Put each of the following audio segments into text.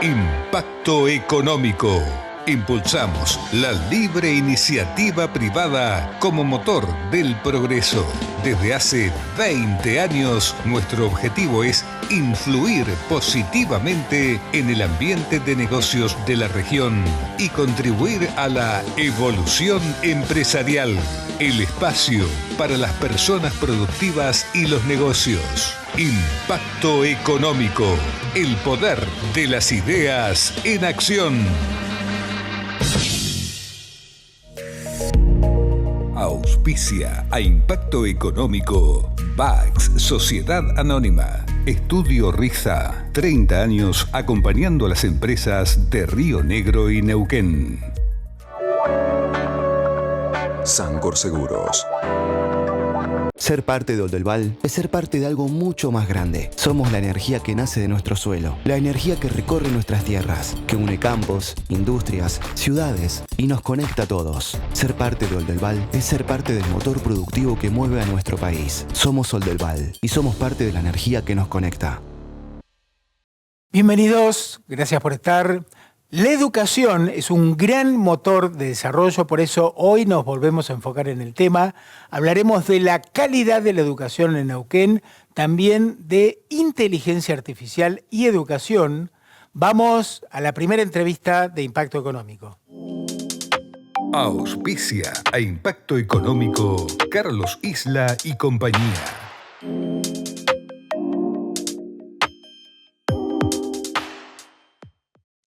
Impacto económico. Impulsamos la libre iniciativa privada como motor del progreso. Desde hace 20 años, nuestro objetivo es influir positivamente en el ambiente de negocios de la región y contribuir a la evolución empresarial, el espacio para las personas productivas y los negocios. Impacto económico, el poder de las ideas en acción. Auspicia a Impacto Económico VAX, Sociedad Anónima. Estudio Riza, 30 años acompañando a las empresas de Río Negro y Neuquén. Sancor Seguros. Ser parte de Oldelval es ser parte de algo mucho más grande. Somos la energía que nace de nuestro suelo, la energía que recorre nuestras tierras, que une campos, industrias, ciudades y nos conecta a todos. Ser parte de Oldelval es ser parte del motor productivo que mueve a nuestro país. Somos Oldelval y somos parte de la energía que nos conecta. Bienvenidos, gracias por estar. La educación es un gran motor de desarrollo, por eso hoy nos volvemos a enfocar en el tema. Hablaremos de la calidad de la educación en Neuquén, también de inteligencia artificial y educación. Vamos a la primera entrevista de Impacto Económico. Auspicia a Impacto Económico Carlos Isla y compañía.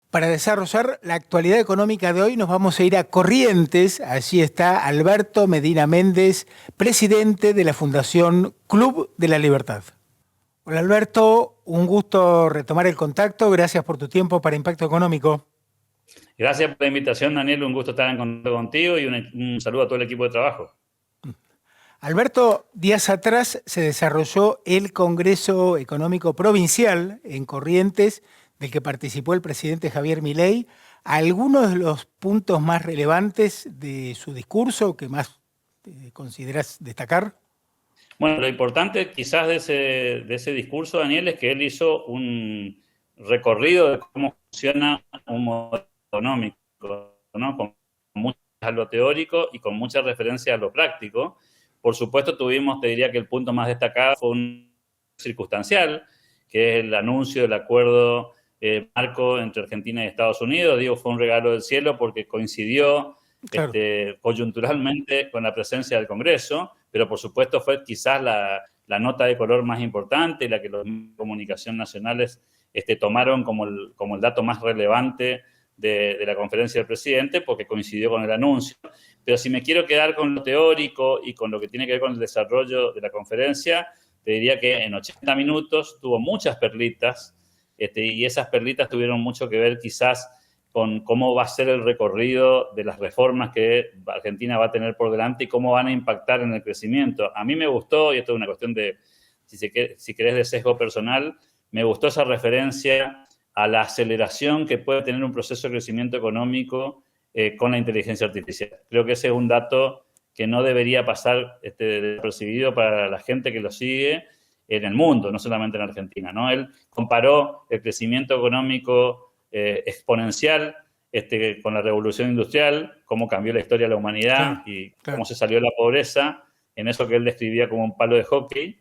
Para desarrollar la actualidad económica de hoy nos vamos a ir a Corrientes. Allí está Alberto Medina Méndez, presidente de la Fundación Club de la Libertad. Hola Alberto, un gusto retomar el contacto. Gracias por tu tiempo para Impacto Económico. Gracias por la invitación, Daniel. Un gusto estar en contacto contigo y un saludo a todo el equipo de trabajo. Alberto, días atrás se desarrolló el Congreso Económico Provincial en Corrientes, del que participó el presidente Javier Milei. ¿Algunos de los puntos más relevantes de su discurso que más considerás destacar? Bueno, lo importante quizás de ese discurso, Daniel, es que él hizo un recorrido de cómo funciona un modelo económico, ¿no? Con mucho a lo teórico y con mucha referencia a lo práctico. Por supuesto, te diría que el punto más destacado fue un circunstancial, que es el anuncio del acuerdo marco entre Argentina y Estados Unidos. Digo, fue un regalo del cielo porque coincidió claro, coyunturalmente con la presencia del Congreso, pero por supuesto fue quizás la nota de color más importante y la que los medios de comunicación nacionales tomaron como el dato más relevante de la conferencia del presidente, porque coincidió con el anuncio. Pero si me quiero quedar con lo teórico y con lo que tiene que ver con el desarrollo de la conferencia, te diría que en 80 minutos tuvo muchas perlitas, y esas perlitas tuvieron mucho que ver quizás con cómo va a ser el recorrido de las reformas que Argentina va a tener por delante y cómo van a impactar en el crecimiento. A mí me gustó, y esto es una cuestión de, si querés, de sesgo personal, me gustó esa referencia a la aceleración que puede tener un proceso de crecimiento económico con la inteligencia artificial. Creo que ese es un dato que no debería pasar desapercibido para la gente que lo sigue en el mundo, no solamente en Argentina, ¿no? Él comparó el crecimiento económico exponencial con la revolución industrial, cómo cambió la historia de la humanidad y cómo se salió de la pobreza, en eso que él describía como un palo de hockey,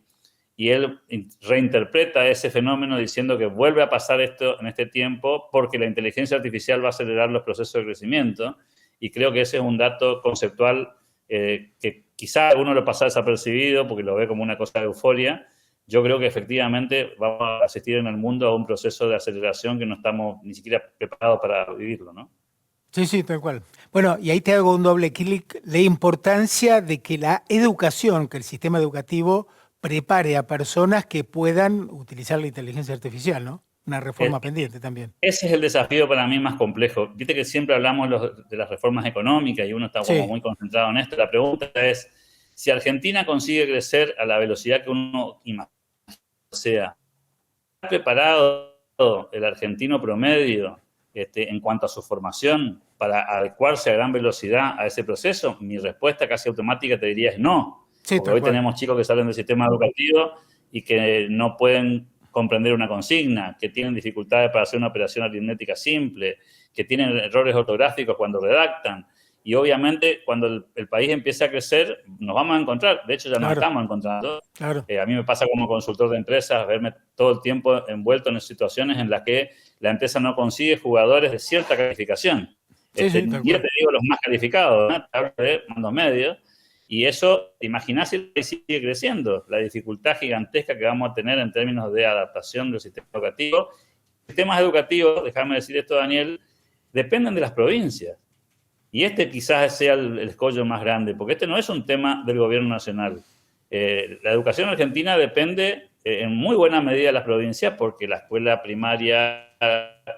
y él reinterpreta ese fenómeno diciendo que vuelve a pasar esto en este tiempo porque la inteligencia artificial va a acelerar los procesos de crecimiento, y creo que ese es un dato conceptual que quizá uno lo pasa desapercibido porque lo ve como una cosa de euforia. Yo creo que efectivamente vamos a asistir en el mundo a un proceso de aceleración que no estamos ni siquiera preparados para vivirlo, ¿no? Sí, tal cual. Bueno, y ahí te hago un doble clic, la importancia de que la educación, que el sistema educativo prepare a personas que puedan utilizar la inteligencia artificial, ¿no? Una reforma pendiente también. Ese es el desafío para mí más complejo. Viste que siempre hablamos de las reformas económicas y uno está como muy concentrado en esto. La pregunta es, si Argentina consigue crecer a la velocidad que uno imagina, o sea, ¿está preparado el argentino promedio en cuanto a su formación para adecuarse a gran velocidad a ese proceso? Mi respuesta casi automática te diría es no. Porque hoy tenemos chicos que salen del sistema educativo y que no pueden comprender una consigna, que tienen dificultades para hacer una operación aritmética simple, que tienen errores ortográficos cuando redactan. Y obviamente cuando el país empieza a crecer, nos vamos a encontrar. De hecho, ya nos estamos encontrando. Claro. A mí me pasa como consultor de empresas, verme todo el tiempo envuelto en situaciones en las que la empresa no consigue jugadores de cierta calificación. Sí, ya te digo los más calificados, ¿no? Te hablo de mandos medios. Y eso, ¿te imaginás si el país sigue creciendo? La dificultad gigantesca que vamos a tener en términos de adaptación del sistema educativo. Sistemas educativos, déjame decir esto, Daniel, dependen de las provincias. Y este quizás sea el escollo más grande, porque este no es un tema del gobierno nacional. La educación argentina depende en muy buena medida de las provincias, porque la escuela primaria,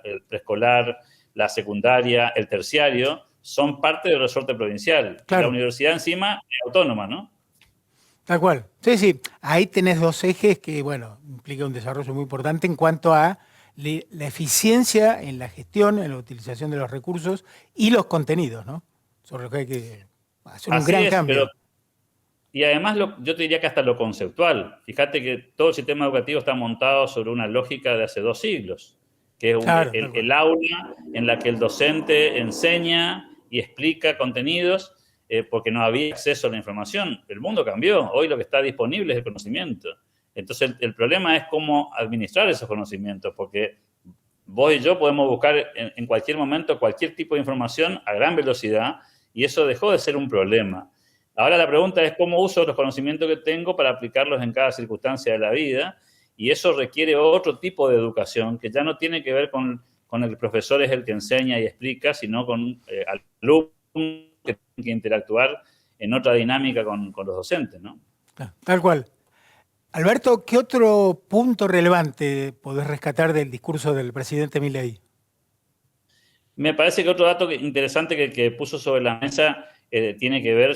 el preescolar, la secundaria, el terciario, son parte del resorte provincial. Claro. La universidad encima es autónoma, ¿no? Tal cual. Sí, sí. Ahí tenés dos ejes que, bueno, implica un desarrollo muy importante en cuanto a la eficiencia en la gestión, en la utilización de los recursos y los contenidos, ¿no? Sobre lo que hay que hacer un gran cambio. Y además, yo te diría que hasta lo conceptual. Fíjate que todo el sistema educativo está montado sobre una lógica de hace 2 siglos, que es el aula en la que el docente enseña y explica contenidos, porque no había acceso a la información. El mundo cambió. Hoy lo que está disponible es el conocimiento. Entonces, el problema es cómo administrar esos conocimientos, porque vos y yo podemos buscar en cualquier momento cualquier tipo de información a gran velocidad, y eso dejó de ser un problema. Ahora la pregunta es cómo uso los conocimientos que tengo para aplicarlos en cada circunstancia de la vida, y eso requiere otro tipo de educación que ya no tiene que ver con el profesor es el que enseña y explica, sino con alumnos que tienen que interactuar en otra dinámica con los docentes, ¿no? Tal cual. Alberto, ¿qué otro punto relevante podés rescatar del discurso del presidente Milei? Me parece que otro dato interesante que puso sobre la mesa tiene que ver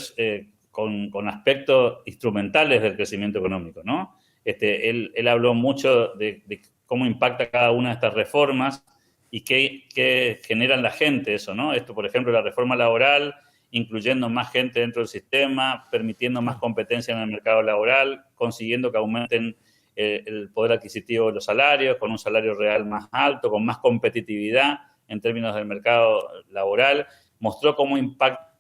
con aspectos instrumentales del crecimiento económico, ¿no? Él habló mucho de cómo impacta cada una de estas reformas y qué generan la gente eso, ¿no? Esto, por ejemplo, la reforma laboral, incluyendo más gente dentro del sistema, permitiendo más competencia en el mercado laboral, consiguiendo que aumenten el poder adquisitivo de los salarios, con un salario real más alto, con más competitividad en términos del mercado laboral. Mostró cómo impacta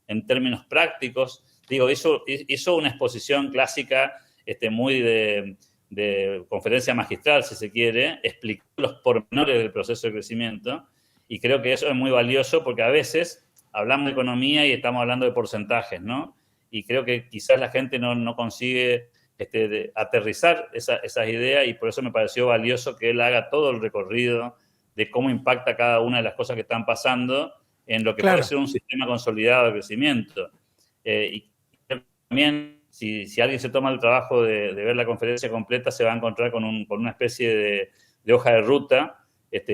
en términos prácticos. Digo, hizo una exposición clásica muy de conferencia magistral, si se quiere, explicó los pormenores del proceso de crecimiento, y creo que eso es muy valioso porque a veces hablamos de economía y estamos hablando de porcentajes, ¿no? Y creo que quizás la gente no consigue aterrizar esas ideas, y por eso me pareció valioso que él haga todo el recorrido de cómo impacta cada una de las cosas que están pasando en lo que puede ser un sistema consolidado de crecimiento. Y también, si alguien se toma el trabajo de ver la conferencia completa, se va a encontrar con una especie de hoja de ruta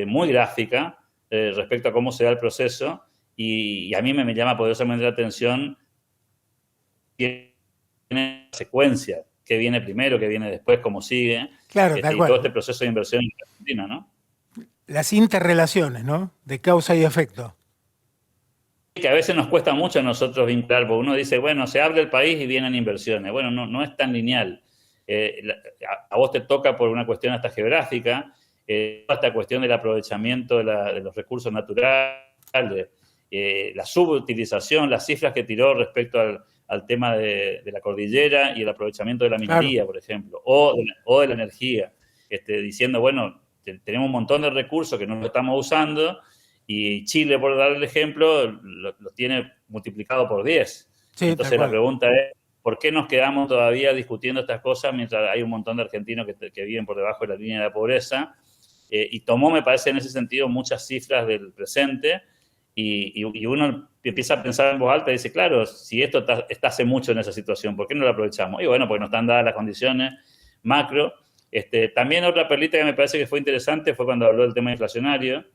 muy gráfica respecto a cómo se da el proceso, y a mí me llama poderosamente la atención tiene secuencia, qué viene primero, qué viene después, cómo sigue, claro, y todo este proceso de inversión en Argentina, ¿no? Las interrelaciones, ¿no? De causa y efecto. Que a veces nos cuesta mucho a nosotros vincular, porque uno dice, bueno, se abre el país y vienen inversiones. Bueno, no es tan lineal. A vos te toca por una cuestión hasta geográfica, esta cuestión del aprovechamiento de los recursos naturales, la subutilización, las cifras que tiró respecto al tema de la cordillera y el aprovechamiento de la minería, por ejemplo, o de la energía, diciendo, bueno, tenemos un montón de recursos que no lo estamos usando, y Chile, por dar el ejemplo, lo tiene multiplicado por 10. Sí, entonces la pregunta es, ¿por qué nos quedamos todavía discutiendo estas cosas mientras hay un montón de argentinos que viven por debajo de la línea de la pobreza? Y tomó, me parece, en ese sentido, muchas cifras del presente, y uno empieza a pensar en voz alta y dice, claro, si esto está hace mucho en esa situación, ¿por qué no lo aprovechamos? Y bueno, porque no están dadas las condiciones macro. También otra perlita que me parece que fue interesante fue cuando habló del tema inflacionario,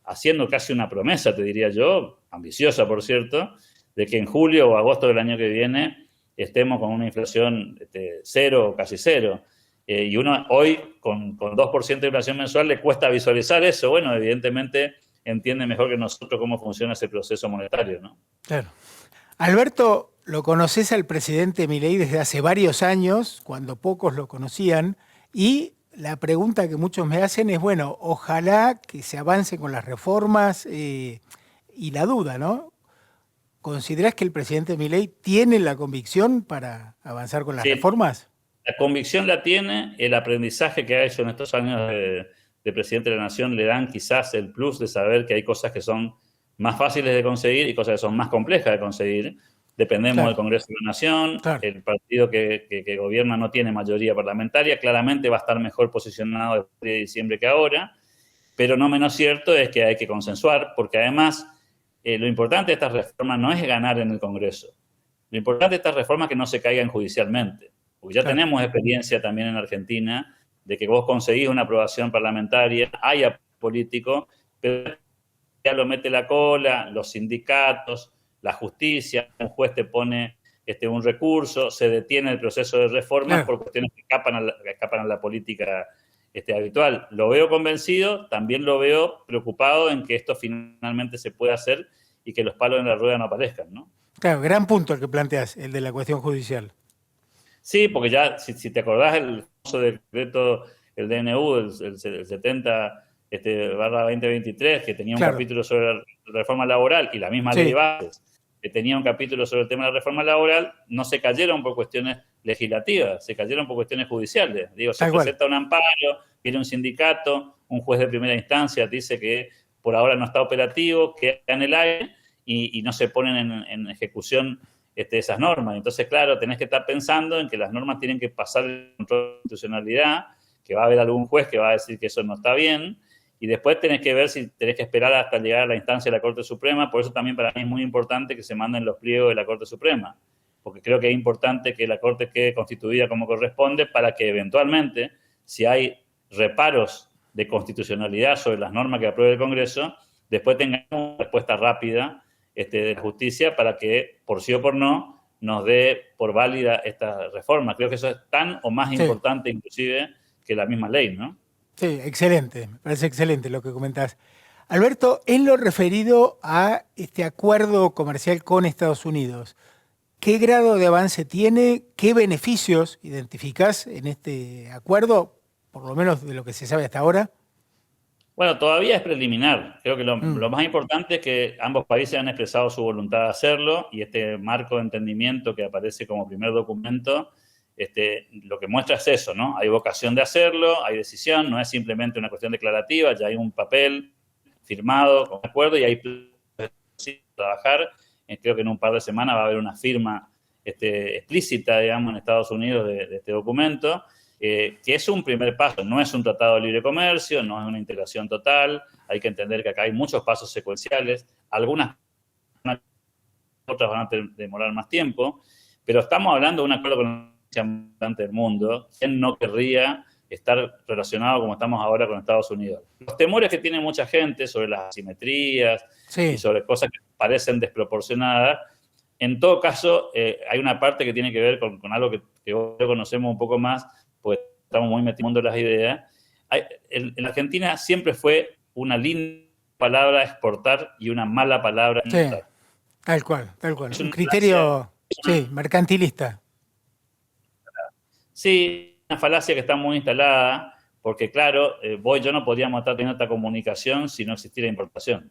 haciendo casi una promesa, te diría yo, ambiciosa, por cierto, de que en julio o agosto del año que viene estemos con una inflación cero o casi cero. Y uno hoy, con 2% de inflación mensual, le cuesta visualizar eso. Bueno, evidentemente entiende mejor que nosotros cómo funciona ese proceso monetario, ¿no? Claro. Alberto, lo conoces al presidente Milei desde hace varios años, cuando pocos lo conocían. Y la pregunta que muchos me hacen es, bueno, ojalá que se avance con las reformas y la duda, ¿no? ¿Considerás que el presidente Milei tiene la convicción para avanzar con las Sí, reformas? la convicción la tiene, el aprendizaje que ha hecho en estos años de presidente de la Nación le dan quizás el plus de saber que hay cosas que son más fáciles de conseguir y cosas que son más complejas de conseguir. Dependemos Claro, del Congreso de la Nación, claro. el partido que gobierna no tiene mayoría parlamentaria, claramente va a estar mejor posicionado después de diciembre que ahora, pero no menos cierto es que hay que consensuar, porque además lo importante de estas reformas no es ganar en el Congreso, lo importante de estas reformas es que no se caigan judicialmente, porque ya Claro. tenemos experiencia también en Argentina de que vos conseguís una aprobación parlamentaria, hay apoyo político, pero ya lo mete la cola, los sindicatos, la justicia, un juez te pone un recurso, se detiene el proceso de reformas Claro. por cuestiones que escapan a la política habitual. Lo veo convencido, también lo veo preocupado en que esto finalmente se pueda hacer y que los palos en la rueda no aparezcan, ¿no? Claro, gran punto el que planteas, el de la cuestión judicial. Sí, porque ya, si te acordás, el famoso decreto, el DNU, el 70 barra 2023, que tenía un Claro. capítulo sobre la reforma laboral, y la misma Sí. ley de bases, que tenía un capítulo sobre el tema de la reforma laboral, no se cayeron por cuestiones legislativas, se cayeron por cuestiones judiciales. Digo, se Tal cual. presenta un amparo, viene un sindicato, un juez de primera instancia dice que por ahora no está operativo, queda en el aire y no se ponen en ejecución esas normas. Entonces, claro, tenés que estar pensando en que las normas tienen que pasar el control de constitucionalidad, que va a haber algún juez que va a decir que eso no está bien, y después tenés que ver si tenés que esperar hasta llegar a la instancia de la Corte Suprema. Por eso también para mí es muy importante que se manden los pliegos de la Corte Suprema, porque creo que es importante que la Corte quede constituida como corresponde para que eventualmente, si hay reparos de constitucionalidad sobre las normas que apruebe el Congreso, después tengamos una respuesta rápida de justicia para que, por sí o por no, nos dé por válida esta reforma. Creo que eso es tan o más importante inclusive que la misma ley, ¿no? Sí, excelente, me parece excelente lo que comentás. Alberto, en lo referido a este acuerdo comercial con Estados Unidos, ¿qué grado de avance tiene? ¿Qué beneficios identificás en este acuerdo, por lo menos de lo que se sabe hasta ahora? Bueno, todavía es preliminar. Creo que lo más importante es que ambos países han expresado su voluntad de hacerlo y este marco de entendimiento que aparece como primer documento, lo que muestra es eso, ¿no? Hay vocación de hacerlo, hay decisión, no es simplemente una cuestión declarativa, ya hay un papel firmado con acuerdo y hay que trabajar. Creo que en un par de semanas va a haber una firma explícita, digamos, en Estados Unidos de este documento. Que es un primer paso, no es un tratado de libre comercio, no es una integración total, hay que entender que acá hay muchos pasos secuenciales, otras van a demorar más tiempo, pero estamos hablando de un acuerdo con del mundo. ¿Quién no querría estar relacionado como estamos ahora con Estados Unidos? Los temores que tiene mucha gente sobre las asimetrías y sobre cosas que parecen desproporcionadas, en todo caso, hay una parte que tiene que ver con algo que hoy conocemos un poco más, pues estamos muy metidos en las ideas. En Argentina siempre fue una linda palabra exportar y una mala palabra importar. Tal cual, tal cual. Es un criterio mercantilista. Sí, una falacia que está muy instalada, porque claro, vos y yo no podríamos estar teniendo esta comunicación si no existiera importación.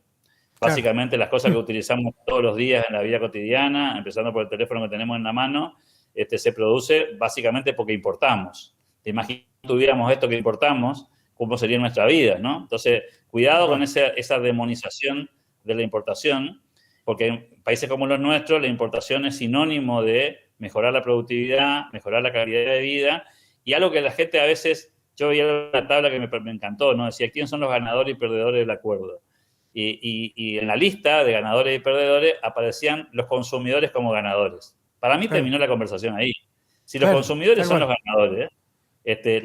Básicamente las cosas que utilizamos todos los días en la vida cotidiana, empezando por el teléfono que tenemos en la mano, se produce básicamente porque importamos. Te imaginas si tuviéramos esto que importamos, cómo sería nuestra vida, ¿no? Entonces, cuidado con esa demonización de la importación, porque en países como los nuestros, la importación es sinónimo de mejorar la productividad, mejorar la calidad de vida, y algo que la gente a veces, yo veía una tabla que me encantó, ¿no? Decía, ¿quiénes son los ganadores y perdedores del acuerdo? Y en la lista de ganadores y perdedores aparecían los consumidores como ganadores. Para mí terminó la conversación ahí. Si los consumidores son los ganadores,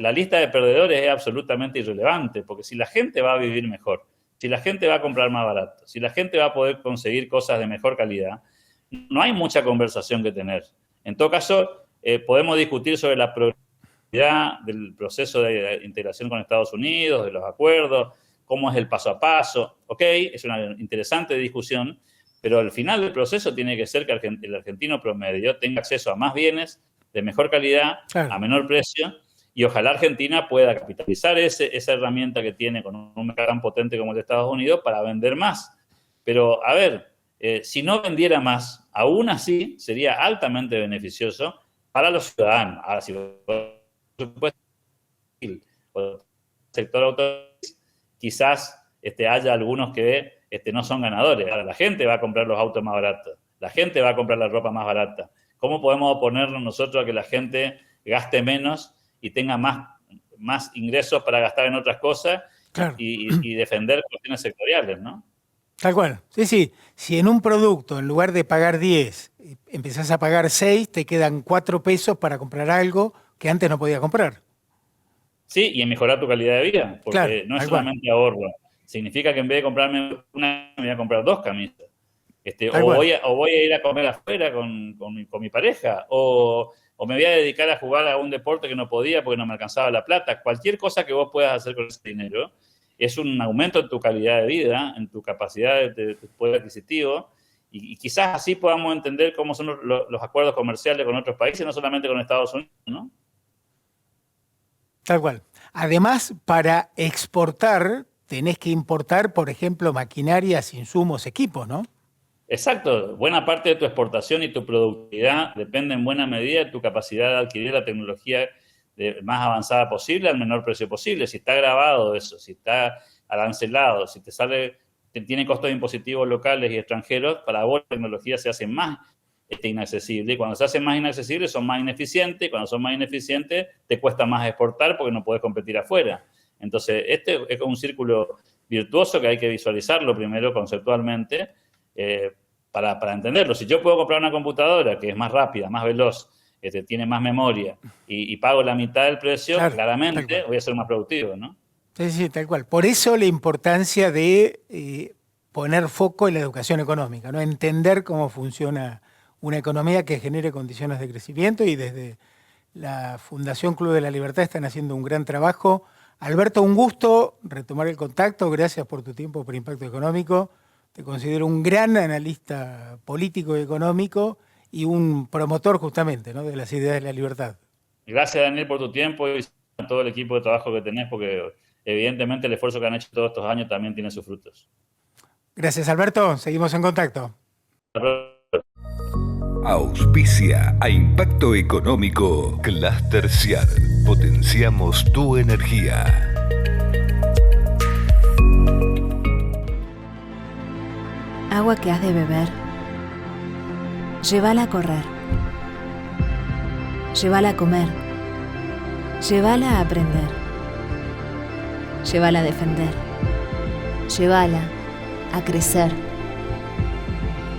la lista de perdedores es absolutamente irrelevante, porque si la gente va a vivir mejor, si la gente va a comprar más barato, si la gente va a poder conseguir cosas de mejor calidad, no hay mucha conversación que tener. En todo caso, podemos discutir sobre la progresividad del proceso de integración con Estados Unidos, de los acuerdos, cómo es el paso a paso. Ok, es una interesante discusión, pero al final del proceso tiene que ser que el argentino promedio tenga acceso a más bienes de mejor calidad, a menor precio, y ojalá Argentina pueda capitalizar esa herramienta que tiene con un mercado tan potente como el de Estados Unidos para vender más. Pero, a ver, si no vendiera más, aún así sería altamente beneficioso para los ciudadanos. Ahora, si por supuesto el sector automotriz, quizás haya algunos que no son ganadores. Ahora, la gente va a comprar los autos más baratos, la gente va a comprar la ropa más barata. ¿Cómo podemos oponernos nosotros a que la gente gaste menos y tenga más ingresos para gastar en otras cosas? Claro. y defender cuestiones sectoriales, ¿no? Tal cual. Sí. Si en un producto, en lugar de pagar 10, empezás a pagar 6, te quedan 4 pesos para comprar algo que antes no podías comprar. Sí, y en mejorar tu calidad de vida, porque claro, no es solamente ahorro. Significa que en vez de comprarme una, me voy a comprar 2 camisas. O voy a ir a comer afuera con mi pareja, o me voy a dedicar a jugar a un deporte que no podía porque no me alcanzaba la plata. Cualquier cosa que vos puedas hacer con ese dinero es un aumento en tu calidad de vida, en tu capacidad de poder adquisitivo, y quizás así podamos entender cómo son los acuerdos comerciales con otros países, no solamente con Estados Unidos, ¿no? Tal cual. Además, para exportar, tenés que importar, por ejemplo, maquinarias, insumos, equipos, ¿no? Exacto. Buena parte de tu exportación y tu productividad depende en buena medida de tu capacidad de adquirir la tecnología más avanzada posible al menor precio posible. Si está grabado eso, si está arancelado, si tiene costos impositivos locales y extranjeros, para vos la tecnología se hace más inaccesible. Y cuando se hace más inaccesible son más ineficientes, y cuando son más ineficientes te cuesta más exportar porque no podés competir afuera. Entonces, este es un círculo virtuoso que hay que visualizarlo primero conceptualmente para entenderlo. Si yo puedo comprar una computadora que es más rápida, más veloz, tiene más memoria y pago la mitad del precio, claro, claramente voy a ser más productivo, ¿no? Sí, tal cual. Por eso la importancia de poner foco en la educación económica, ¿no? Entender cómo funciona una economía que genere condiciones de crecimiento, y desde la Fundación Club de la Libertad están haciendo un gran trabajo. Alberto, un gusto retomar el contacto. Gracias por tu tiempo por Impacto Económico. Te considero un gran analista político y económico y un promotor justamente, ¿no?, de las ideas de la libertad. Gracias, Daniel, por tu tiempo y a todo el equipo de trabajo que tenés, porque evidentemente el esfuerzo que han hecho todos estos años también tiene sus frutos. Gracias, Alberto. Seguimos en contacto. Auspicia a Impacto Económico Cluster Ciar. Potenciamos tu energía. Agua que has de beber, llévala a correr, llévala a comer, llévala a aprender, llévala a defender, llévala a crecer.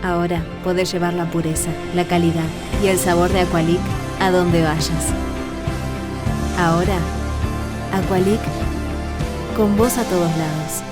Ahora podés llevar la pureza, la calidad y el sabor de Aqualic a donde vayas. Ahora, Aqualic, con vos a todos lados.